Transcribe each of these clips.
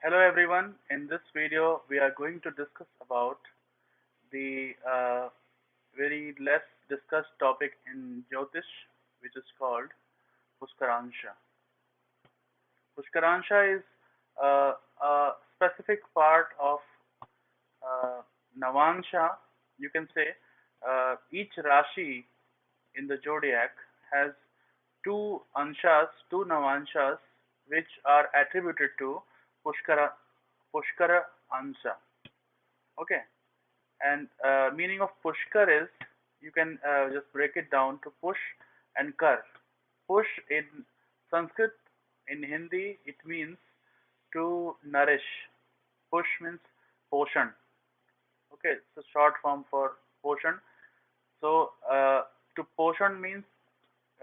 Hello everyone. In this video, we are going to discuss about the very less discussed topic in Jyotish, which is called pushkaramsa. Pushkaramsa is a specific part of uh, Navansha. You can say each Rashi in the zodiac has two anshas, two Navanshas, which are attributed to Pushkara Pushkara Ansa. Okay, and meaning of Pushkar is you can just break it down to push and kar. Push in Sanskrit, in Hindi, it means to nourish. Push means poshan. Okay, it's a short form for poshan. So to poshan means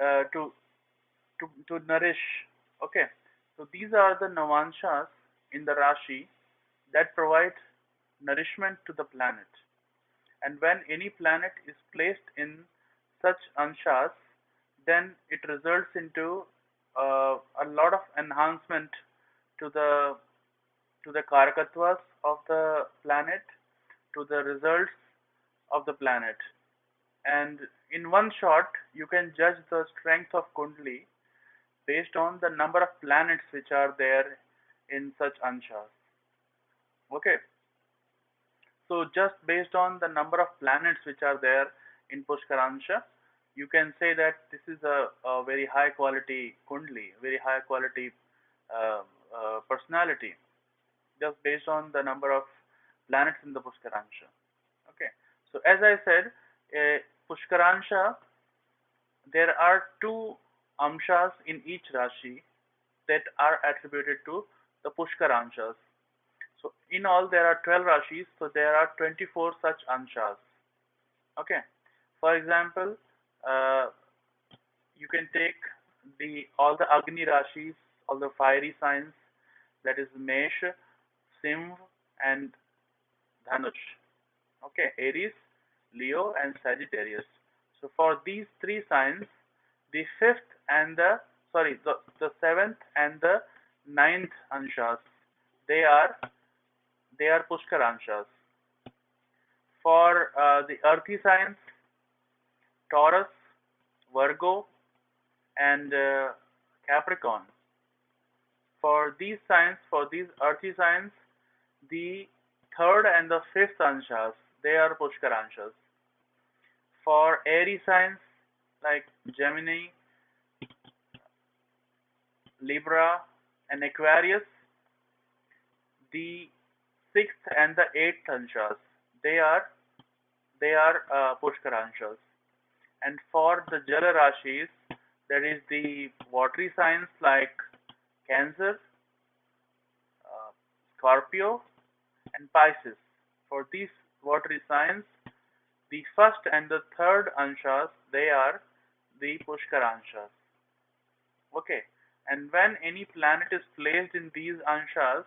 uh, to to nourish. Okay, so these are the Navanshas in the Rashi that provide nourishment to the planet. And when any planet is placed in such anshas, then it results into a lot of enhancement to the karakatwas of the planet, to the results of the planet. And in one shot, you can judge the strength of Kundli based on the number of planets which are there in such anshas. Okay, so just based on the number of planets which are there in Pushkaransha, you can say that this is a very high quality Kundli, very high quality uh, personality, just based on the number of planets in the Pushkaransha. Okay, so as I said, Pushkaransha, there are two amshas in each Rashi that are attributed to the Pushkaranshas. So in all there are 12 Rashis, so there are 24 such anshas. Okay. For example, uh, you can take the all the Agni Rashis, all the fiery signs, that is Mesh, Simh, and Dhanush. Okay, Aries, Leo, and Sagittarius. So for these three signs, the fifth and the sorry, the seventh and the ninth anshas, they are they are Pushkaranshas. For the earthy signs, Taurus, Virgo, and Capricorn. For these signs, for these earthy signs, the third and the fifth anshas, they are Pushkaranshas. For airy signs like Gemini, Libra, and Aquarius, the sixth and the eighth anshas, they are Pushkaranshas. And for the Jala Rashis, that is the watery signs like Cancer, Scorpio, and Pisces. For these watery signs, the first and the third anshas, they are the Pushkaranshas. Okay, and when any planet is placed in these anshas,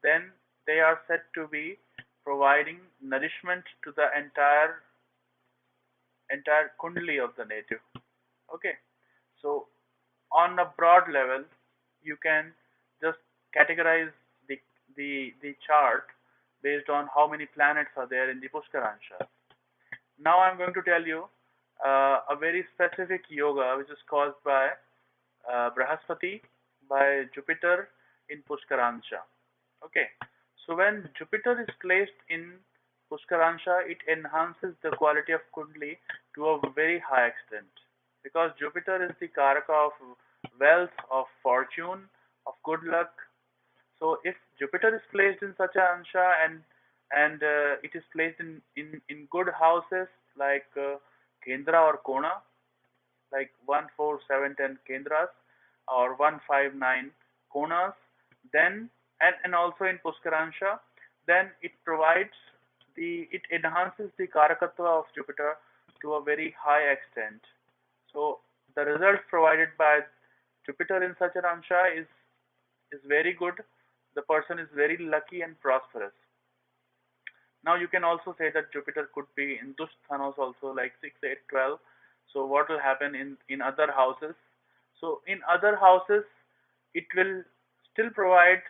then they are said to be providing nourishment to the entire kundali of the native. Okay, so on a broad level, you can just categorize the chart based on how many planets are there in the Pushkaransha. Now I'm going to tell you a very specific yoga which is caused by Brahaspati, by Jupiter in Pushkaransha. Okay, so when Jupiter is placed in Pushkaransha, it enhances the quality of Kundli to a very high extent because Jupiter is the Karaka of wealth, of fortune, of good luck. So if Jupiter is placed in such a ansha and it is placed in good houses like Kendra or Kona, like 1, 4, 7, 10 Kendras or 1, 5, 9 Konas, then and also in Puskaransha, then it provides it enhances the Karakatva of Jupiter to a very high extent. So the results provided by Jupiter in such an ansha is very good. The person is very lucky and prosperous. Now you can also say that Jupiter could be in Dushthanos also like 6, 8, 12. So what will happen in other houses? So in other houses, it will still provide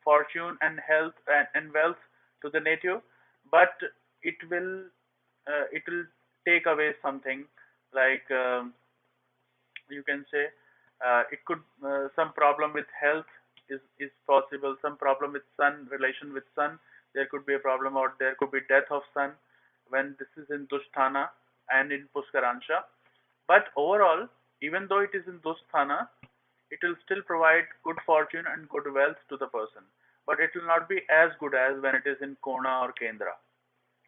fortune and health and wealth to the native, but it will take away something like you can say it could some problem with health is possible, some problem with sun, relation with sun, there could be a problem, or there could be death of sun when this is in dusthana and in pushkaransha. But overall, even though it is in dusthana, it will still provide good fortune and good wealth to the person, but it will not be as good as when it is in kona or kendra.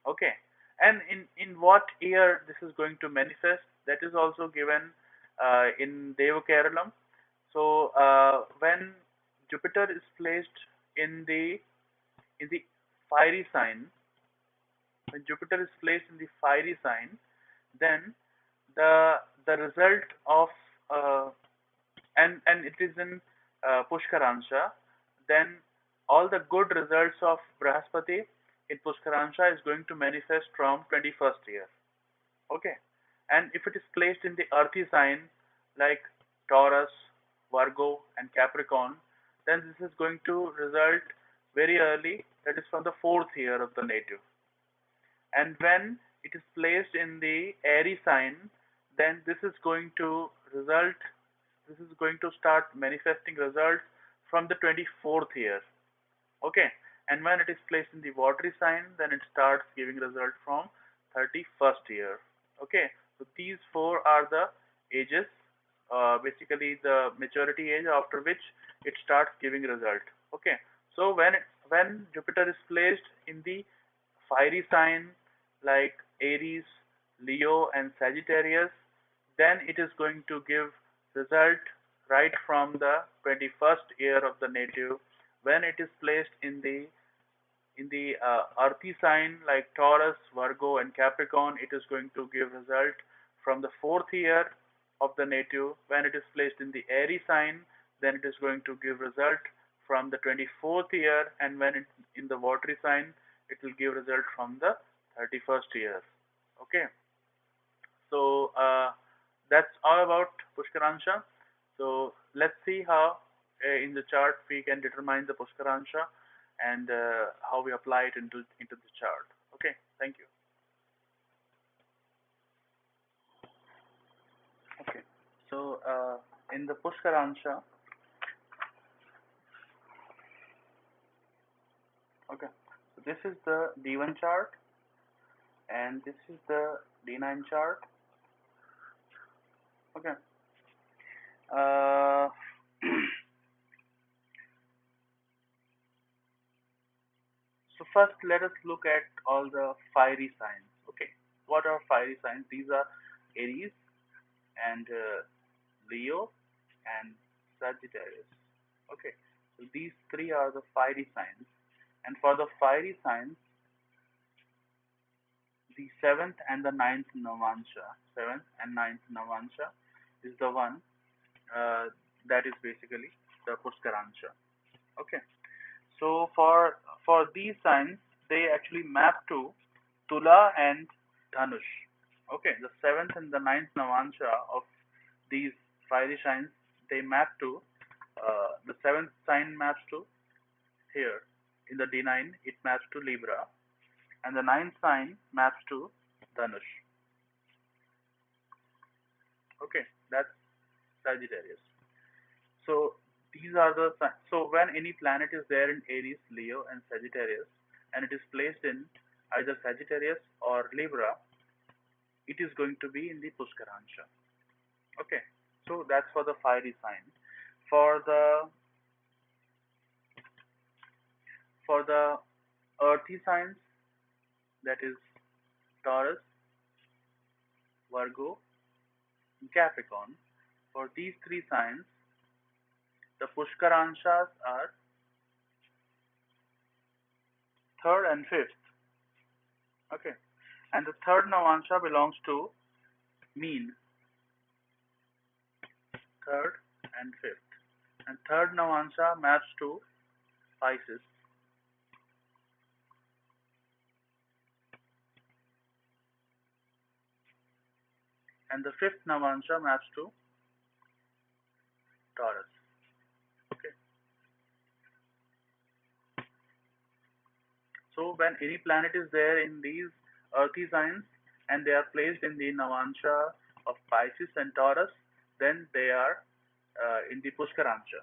Okay. And in what year this is going to manifest, that is also given in Deva Keralam. So when Jupiter is placed in the fiery sign, when Jupiter is placed in the fiery sign, then the result of uh, and it is in Pushkaransha, then all the good results of Brahaspati in Pushkaransha is going to manifest from 21st year. Okay. And if it is placed in the earthy sign like Taurus, Virgo, and Capricorn, then this is going to result very early, that is from the fourth year of the native. And when it is placed in the airy sign, then result this is going to start manifesting results from the 24th year. Okay. And when it is placed in the watery sign, then it starts giving result from 31st year. Okay. So these four are the ages, basically the maturity age after which it starts giving result. Okay. So when Jupiter is placed in the fiery sign like Aries, Leo, and Sagittarius, then it is going to give result right from the 21st year of the native. When it is placed in the earthy sign like Taurus, Virgo, and Capricorn, it is going to give result from the fourth year of the native. When it is placed in the airy sign, then it is going to give result from the 24th year, and when it in the watery sign, it will give result from the 31st year. Okay. So that's all about Pushkaransha. So let's see how in the chart we can determine the Pushkaransha and how we apply it into the chart. Okay, thank you. Okay, so in the Pushkaransha, okay, so this is the D1 chart and this is the D9 chart. Okay. Uh, So first, let us look at all the fiery signs. Okay, what are fiery signs? These are Aries and Leo and Sagittarius. Okay, so these three are the fiery signs. And for the fiery signs, the seventh and the ninth Navansha, seventh and ninth Navansha is the one uh, that is basically the Pushkaransha. Okay. So for these signs, they actually map to Tula and Dhanush. Okay, the seventh and the ninth Navansha of these fiery signs, they map to the seventh sign maps to here in the D9, it maps to Libra, and the ninth sign maps to Dhanush. Okay, that's Sagittarius. So these are the so when any planet is there in Aries, Leo, and Sagittarius, and it is placed in either Sagittarius or Libra, it is going to be in the Pushkaransha. Okay, so that's for the fiery sign. For the earthy signs, that is Taurus, Virgo, and Capricorn. For these three signs, the Pushkaranshas are third and fifth. Okay, and the third Navansha belongs to mean, third and fifth. And third Navansha maps to Pisces. And the fifth Navansha maps to Taurus. Okay. So when any planet is there in these earthy signs and they are placed in the Navansha of Pisces and Taurus, then they are in the pushkaramsa.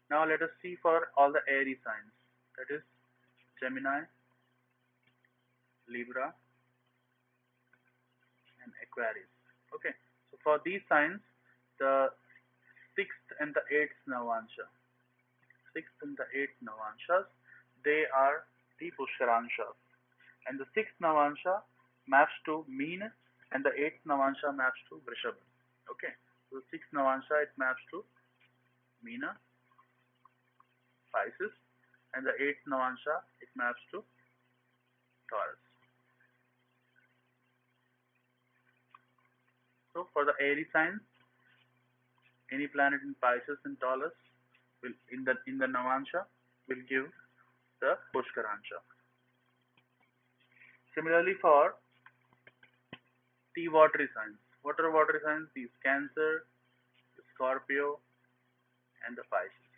Now let us see for all the airy signs, that is Gemini, Libra, and Aquarius. Okay, so for these signs, the sixth and the eighth Navansha, sixth and the eighth Navanshas, they are the pushkaramshas. And the sixth Navansha maps to Meen, and the eighth Navansha maps to Vrishabha. Okay, so the sixth Navansha it maps to Meena, Pisces, and the eighth Navansha it maps to Taurus. So for the airy signs, any planet in Pisces and Taurus will in the Navansha will give the Pushkaransha. Similarly for the watery signs. What are watery signs? These Cancer, Scorpio, and the Pisces.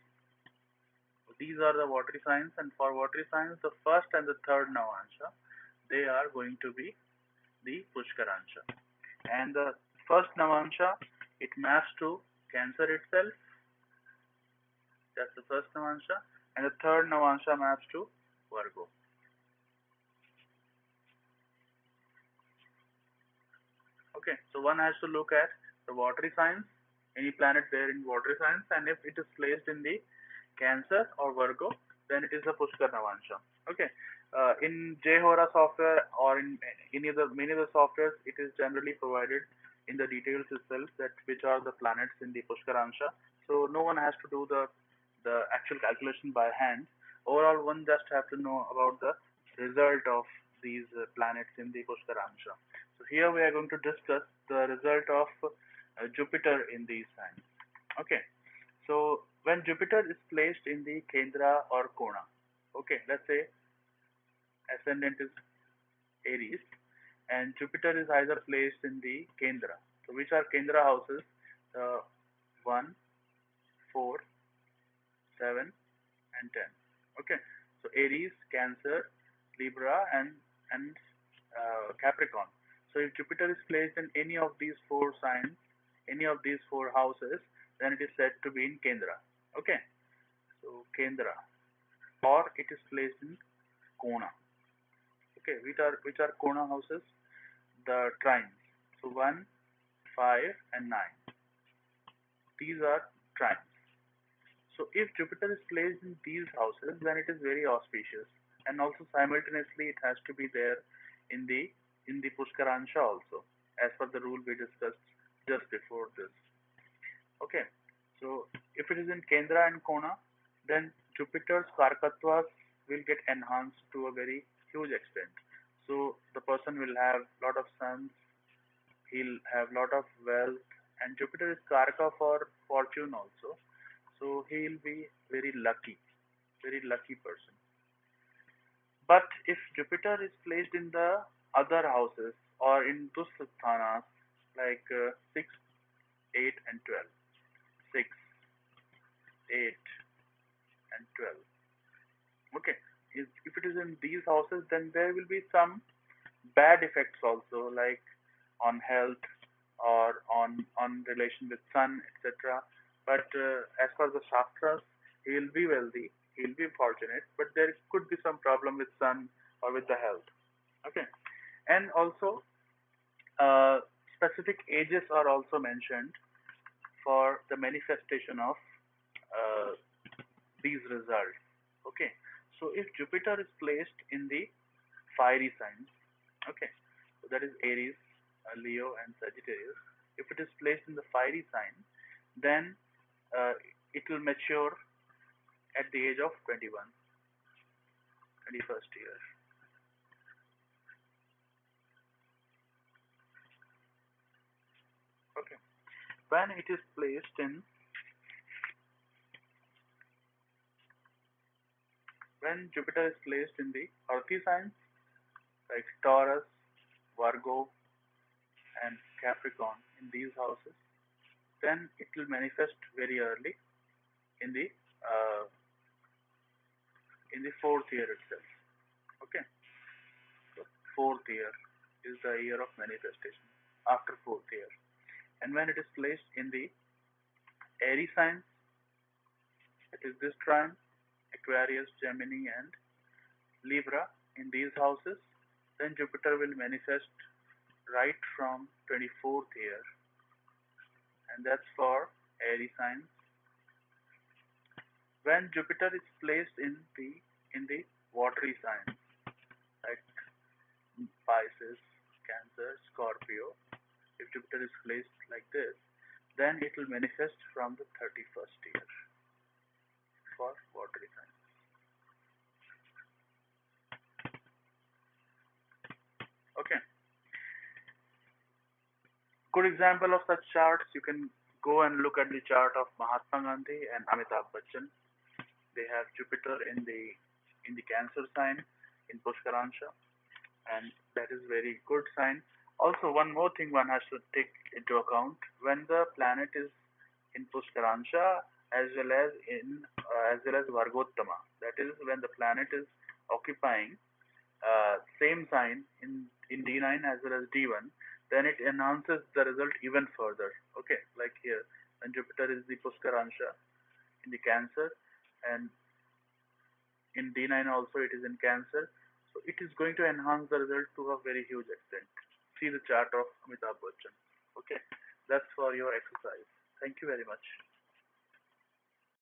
So these are the watery signs, and for watery signs, the first and the third Navansha, they are going to be the Pushkaransha. And the first Navansha, it maps to Cancer itself. That's the first Navansha. And the third Navansha maps to Virgo. Okay, so one has to look at the watery signs, any planet there in watery signs, and if it is placed in the Cancer or Virgo, then it is a Pushkar Navansha. Okay, in JHora software or in many other softwares, it is generally provided in the details itself that which are the planets in the Pushkaransha. So no one has to do the actual calculation by hand. Overall, one just have to know about the result of these planets in the Pushkaransha. So here we are going to discuss the result of Jupiter in these signs. Okay, so when Jupiter is placed in the Kendra or Kona, okay, let's say ascendant is Aries and Jupiter is either placed in the Kendra. So which are Kendra houses? 1, 4, 7, and 10. Okay, so Aries, Cancer, Libra, and Capricorn. So if Jupiter is placed in any of these four signs, any of these four houses, then it is said to be in Kendra. Okay, so Kendra, or it is placed in Kona. Okay, which are Kona houses? The trines. So 1, 5, and 9. These are trines. So if Jupiter is placed in these houses, then it is very auspicious, and also simultaneously it has to be there in the Pushkaransha also, as per the rule we discussed just before this. Okay, so if it is in Kendra and Kona, then Jupiter's Karkatwas will get enhanced to a very huge extent. So the person will have lot of sons, he'll have lot of wealth, and Jupiter is Karka for fortune also. So he'll be very lucky person. But if Jupiter is placed in the other houses or in Dusthananas like 6, 8, and 12, 6, 8, and 12. Okay, if it is in these houses, then there will be some bad effects also, like on health or on relation with sun, etc. But as per the shastras, he will be wealthy, he will be fortunate, but there could be some problem with sun or with the health. Okay, and also uh, specific ages are also mentioned for the manifestation of uh, these results. Okay, so if Jupiter is placed in the fiery signs, okay, so that is Aries, Leo, and Sagittarius. If it is placed in the fiery sign, then uh, it will mature at the age of 21, 21st year. Okay, when it is placed in, when Jupiter is placed in the earthy signs like Taurus, Virgo, and Capricorn in these houses, then it will manifest very early in the uh, in the fourth year itself. Okay, so fourth year is the year of manifestation after fourth year. And when it is placed in the Aries sign, it is this trine, Aquarius, Gemini, and Libra in these houses, then Jupiter will manifest right from 24th year, and that's for Aries signs. When Jupiter is placed in the watery signs like Pisces, Cancer, Scorpio, if Jupiter is placed like this, then it will manifest from the 31st year for watery signs. Okay. Good example of such charts, you can go and look at the chart of Mahatma Gandhi and Amitabh Bachchan. They have Jupiter in the Cancer sign in pushkaramsa, and that is very good sign. Also, one more thing one has to take into account: when the planet is in pushkaramsa as well as Vargottama, that is when the planet is occupying same sign in D9 as well as D1, then it enhances the result even further. Okay, like here, when Jupiter is the pushkaramsa in the Cancer, and in D9 also it is in Cancer, so it is going to enhance the result to a very huge extent. See the chart of Amitabh Bachchan. Okay, that's for your exercise. Thank you very much.